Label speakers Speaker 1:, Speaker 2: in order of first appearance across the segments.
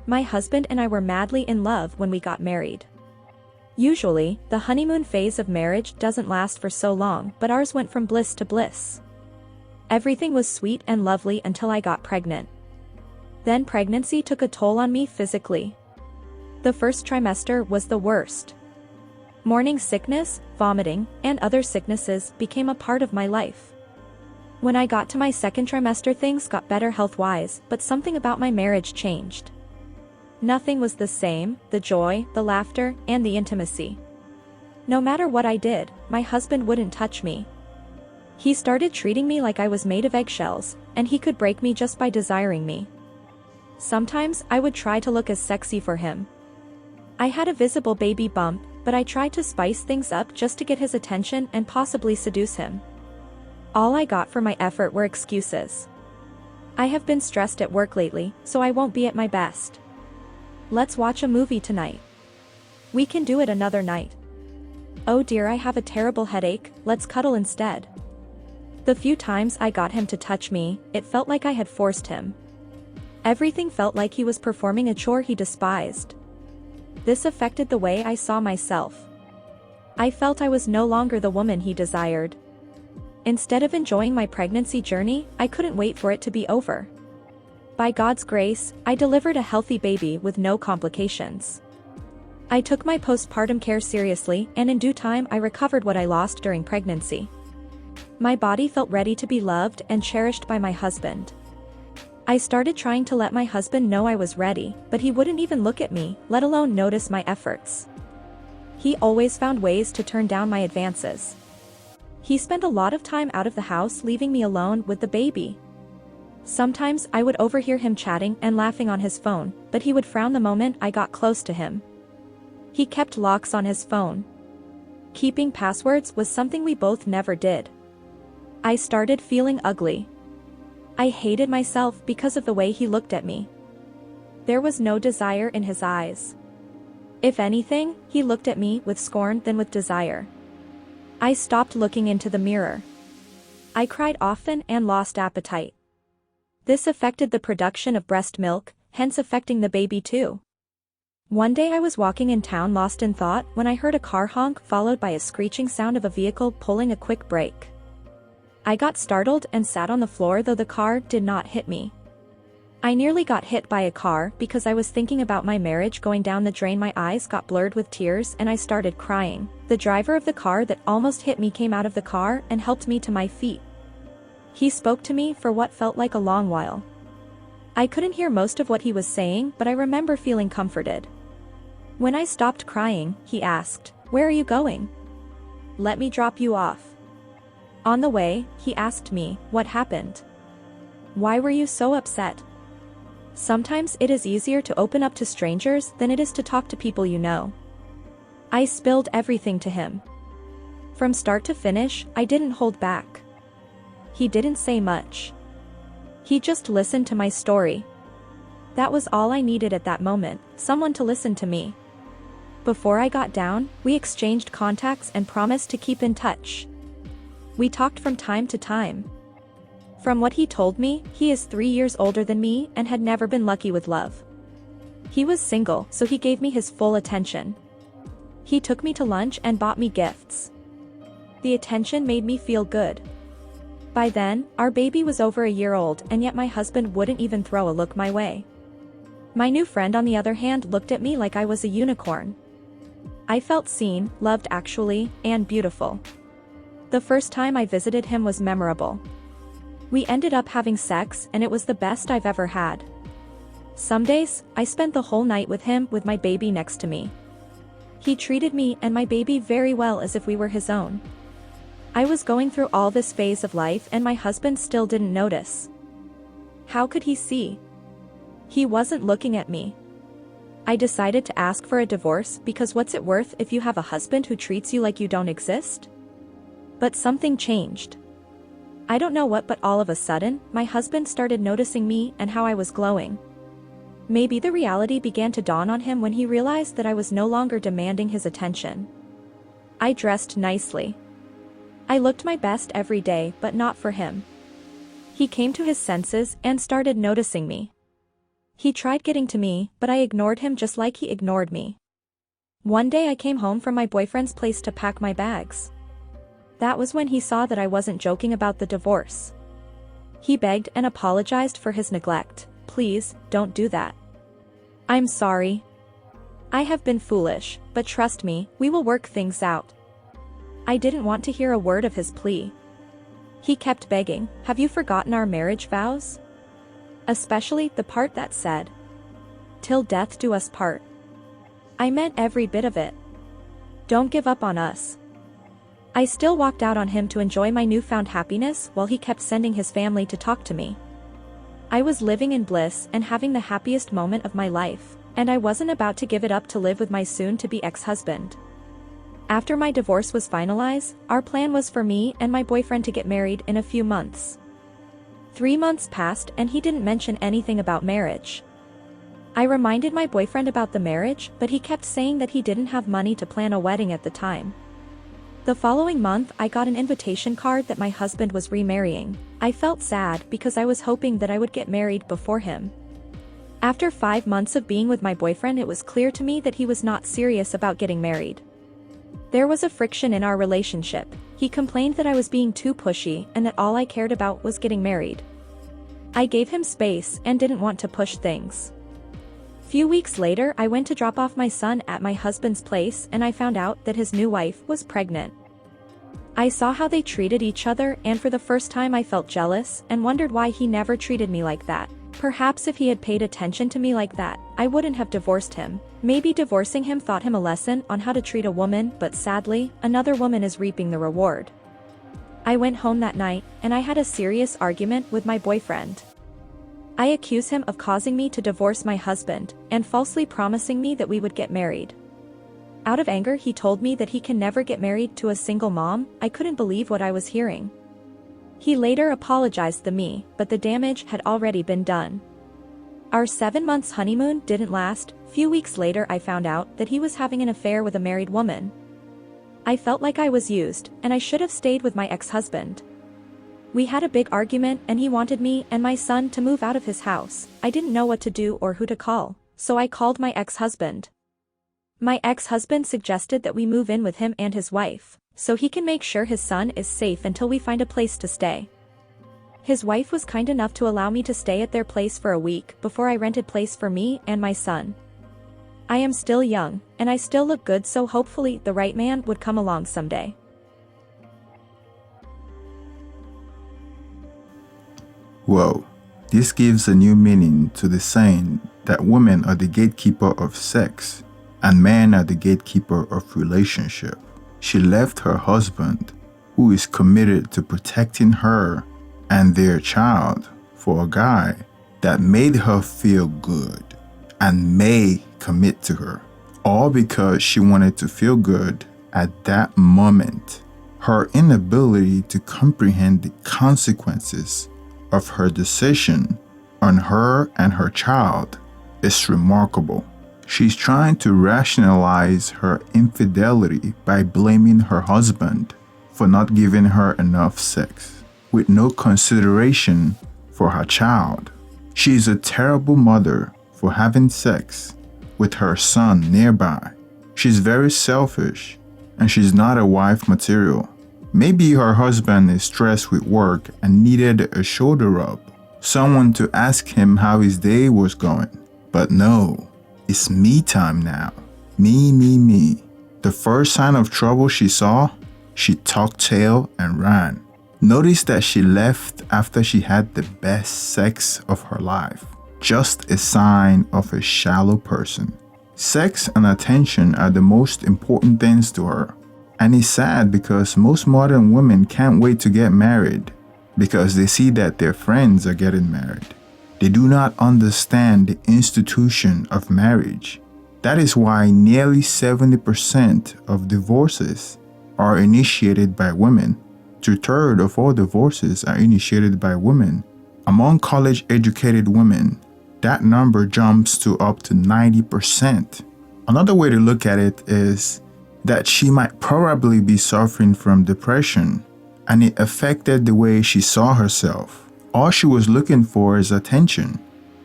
Speaker 1: My husband and I were madly in love when we got married. Usually, the honeymoon phase of marriage doesn't last for so long, but ours went from bliss to bliss. Everything was sweet and lovely until I got pregnant. Then pregnancy took a toll on me physically. The first trimester was the worst. Morning sickness, vomiting, and other sicknesses became a part of my life. When I got to my second trimester, things got better health-wise, but something about my marriage changed. Nothing was the same: the joy, the laughter, and the intimacy. No matter what I did, my husband wouldn't touch me. He started treating me like I was made of eggshells, and he could break me just by desiring me. Sometimes I would try to look as sexy for him. I had a visible baby bump, but I tried to spice things up just to get his attention and possibly seduce him. All I got for my effort were excuses. I have been stressed at work lately, so I won't be at my best. Let's watch a movie tonight. We can do it another night. Oh dear, I have a terrible headache, let's cuddle instead. The few times I got him to touch me, it felt like I had forced him. Everything felt like he was performing a chore he despised. This affected the way I saw myself. I felt I was no longer the woman he desired. Instead of enjoying my pregnancy journey, I couldn't wait for it to be over. By God's grace, I delivered a healthy baby with no complications. I took my postpartum care seriously, and in due time I recovered what I lost during pregnancy. My body felt ready to be loved and cherished by my husband. I started trying to let my husband know I was ready, but he wouldn't even look at me, let alone notice my efforts. He always found ways to turn down my advances. He spent a lot of time out of the house, leaving me alone with the baby. Sometimes I would overhear him chatting and laughing on his phone, but he would frown the moment I got close to him. He kept locks on his phone. Keeping passwords was something we both never did. I started feeling ugly. I hated myself because of the way he looked at me. There was no desire in his eyes. If anything, he looked at me with scorn than with desire. I stopped looking into the mirror. I cried often and lost appetite. This affected the production of breast milk, hence affecting the baby too. One day I was walking in town lost in thought when I heard a car honk followed by a screeching sound of a vehicle pulling a quick brake. I got startled and sat on the floor, though the car did not hit me. I nearly got hit by a car because I was thinking about my marriage going down the drain. My eyes got blurred with tears and I started crying. The driver of the car that almost hit me came out of the car and helped me to my feet. He spoke to me for what felt like a long while. I couldn't hear most of what he was saying, but I remember feeling comforted. When I stopped crying, he asked, "Where are you going?" "Let me drop you off." On the way, he asked me, "What happened? Why were you so upset?" Sometimes it is easier to open up to strangers than it is to talk to people you know. I spilled everything to him. From start to finish, I didn't hold back. He didn't say much. He just listened to my story. That was all I needed at that moment, someone to listen to me. Before I got down, we exchanged contacts and promised to keep in touch. We talked from time to time. From what he told me, he is 3 years older than me and had never been lucky with love. He was single, so he gave me his full attention. He took me to lunch and bought me gifts. The attention made me feel good. By then, our baby was over a year old, and yet my husband wouldn't even throw a look my way. My new friend, on the other hand, looked at me like I was a unicorn. I felt seen, loved actually, and beautiful. The first time I visited him was memorable. We ended up having sex, and it was the best I've ever had. Some days, I spent the whole night with him with my baby next to me. He treated me and my baby very well, as if we were his own. I was going through all this phase of life and my husband still didn't notice. How could he see? He wasn't looking at me. I decided to ask for a divorce because what's it worth if you have a husband who treats you like you don't exist? But something changed. I don't know what, but all of a sudden, my husband started noticing me and how I was glowing. Maybe the reality began to dawn on him when he realized that I was no longer demanding his attention. I dressed nicely. I looked my best every day, but not for him. He came to his senses and started noticing me. He tried getting to me, but I ignored him just like he ignored me. One day I came home from my boyfriend's place to pack my bags. That was when he saw that I wasn't joking about the divorce. He begged and apologized for his neglect. Please, don't do that. I'm sorry. I have been foolish, but trust me, we will work things out. I didn't want to hear a word of his plea. He kept begging, have you forgotten our marriage vows? Especially the part that said, till death do us part. I meant every bit of it. Don't give up on us. I still walked out on him to enjoy my newfound happiness while he kept sending his family to talk to me. I was living in bliss and having the happiest moment of my life, and I wasn't about to give it up to live with my soon-to-be ex-husband. After my divorce was finalized, our plan was for me and my boyfriend to get married in a few months. 3 months passed and he didn't mention anything about marriage. I reminded my boyfriend about the marriage, but he kept saying that he didn't have money to plan a wedding at the time. The following month I got an invitation card that my husband was remarrying. I felt sad because I was hoping that I would get married before him. After 5 months of being with my boyfriend, it was clear to me that he was not serious about getting married. There was a friction in our relationship. He complained that I was being too pushy and that all I cared about was getting married. I gave him space and didn't want to push things. Few weeks later, I went to drop off my son at my husband's place and I found out that his new wife was pregnant. I saw how they treated each other, and for the first time I felt jealous and wondered why he never treated me like that. Perhaps if he had paid attention to me like that, I wouldn't have divorced him. Maybe divorcing him taught him a lesson on how to treat a woman, but sadly, another woman is reaping the reward. I went home that night, and I had a serious argument with my boyfriend. I accuse him of causing me to divorce my husband, and falsely promising me that we would get married. Out of anger, he told me that he can never get married to a single mom. I couldn't believe what I was hearing. He later apologized to me, but the damage had already been done. Our 7 months honeymoon didn't last. Few weeks later I found out that he was having an affair with a married woman. I felt like I was used, and I should have stayed with my ex-husband. We had a big argument and he wanted me and my son to move out of his house. I didn't know what to do or who to call, so I called my ex-husband. My ex-husband suggested that we move in with him and his wife, so he can make sure his son is safe until we find a place to stay. His wife was kind enough to allow me to stay at their place for a week before I rented place for me and my son. I am still young, and I still look good, so hopefully the right man would come along someday.
Speaker 2: Whoa, this gives a new meaning to the saying that women are the gatekeeper of sex and men are the gatekeeper of relationship. She left her husband, who is committed to protecting her and their child, for a guy that made her feel good and may commit to her, all because she wanted to feel good at that moment. Her inability to comprehend the consequences of her decision on her and her child is remarkable. She's trying to rationalize her infidelity by blaming her husband for not giving her enough sex, with no consideration for her child. She is a terrible mother for having sex with her son nearby. She's very selfish, and she's not a wife material. Maybe her husband is stressed with work and needed a shoulder rub, someone to ask him how his day was going. But no, it's me time now. Me. The first sign of trouble she saw, she tucked tail and ran. Notice that she left after she had the best sex of her life. Just a sign of a shallow person. Sex and attention are the most important things to her. And it's sad because most modern women can't wait to get married because they see that their friends are getting married. They do not understand the institution of marriage. That is why nearly 70% of divorces are initiated by women. 2/3 of all divorces are initiated by women. Among college-educated women, that number jumps to up to 90%. Another way to look at it is that she might probably be suffering from depression, and it affected the way she saw herself. All she was looking for is attention,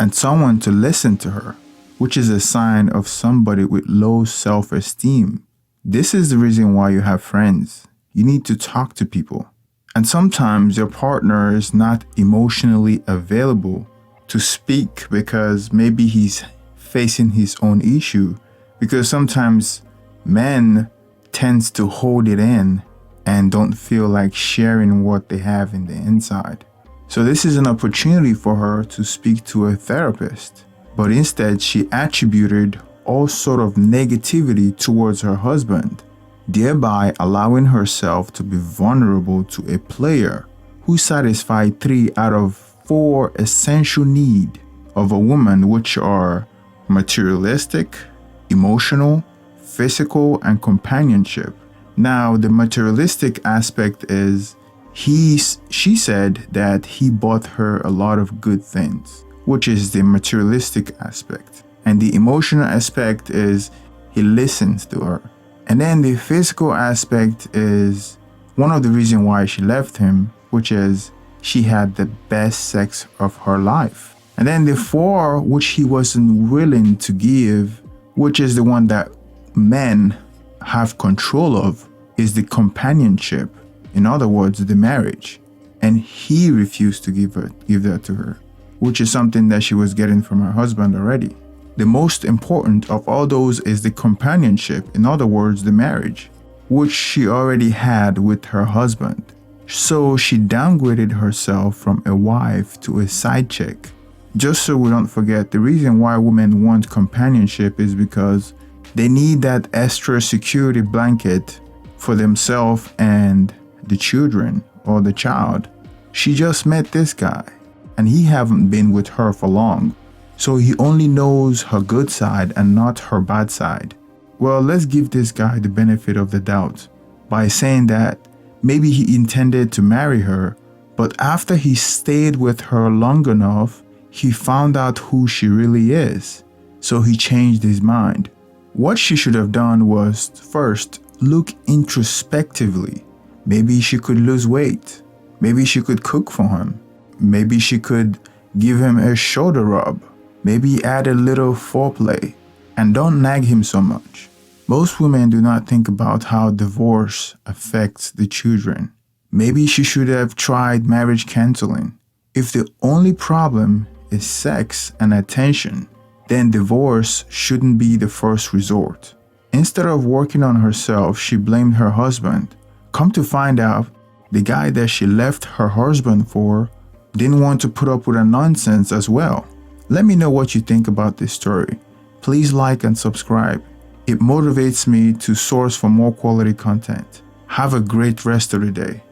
Speaker 2: and someone to listen to her, which is a sign of somebody with low self-esteem. This is the reason why you have friends. You need to talk to people. And sometimes your partner is not emotionally available to speak because maybe he's facing his own issue. Because sometimes men tends to hold it in and don't feel like sharing what they have in the inside. So this is an opportunity for her to speak to a therapist. But instead, she attributed all sort of negativity towards her husband, thereby allowing herself to be vulnerable to a player who satisfied 3 out of 4 essential needs of a woman, which are materialistic, emotional, physical, and companionship. Now, the materialistic aspect is she said that he bought her a lot of good things, which is the materialistic aspect. And the emotional aspect is he listens to her. And then the physical aspect is one of the reasons why she left him, which is she had the best sex of her life. And then the 4, which he wasn't willing to give, which is the one that men have control of, is the companionship. In other words, the marriage. And he refused to give that to her, which is something that she was getting from her husband already. The most important of all those is the companionship, in other words, the marriage, which she already had with her husband. So she downgraded herself from a wife to a side chick. Just so we don't forget, the reason why women want companionship is because they need that extra security blanket for themselves and the children or the child. She just met this guy and he haven't been with her for long. So he only knows her good side and not her bad side. Well, let's give this guy the benefit of the doubt by saying that maybe he intended to marry her, but after he stayed with her long enough, he found out who she really is. So he changed his mind. What she should have done was first look introspectively. Maybe she could lose weight. Maybe she could cook for him. Maybe she could give him a shoulder rub. Maybe add a little foreplay, and don't nag him so much. Most women do not think about how divorce affects the children. Maybe she should have tried marriage counseling. If the only problem is sex and attention, then divorce shouldn't be the first resort. Instead of working on herself, she blamed her husband. Come to find out, the guy that she left her husband for didn't want to put up with her nonsense as well. Let me know what you think about this story. Please like and subscribe. It motivates me to source for more quality content. Have a great rest of the day.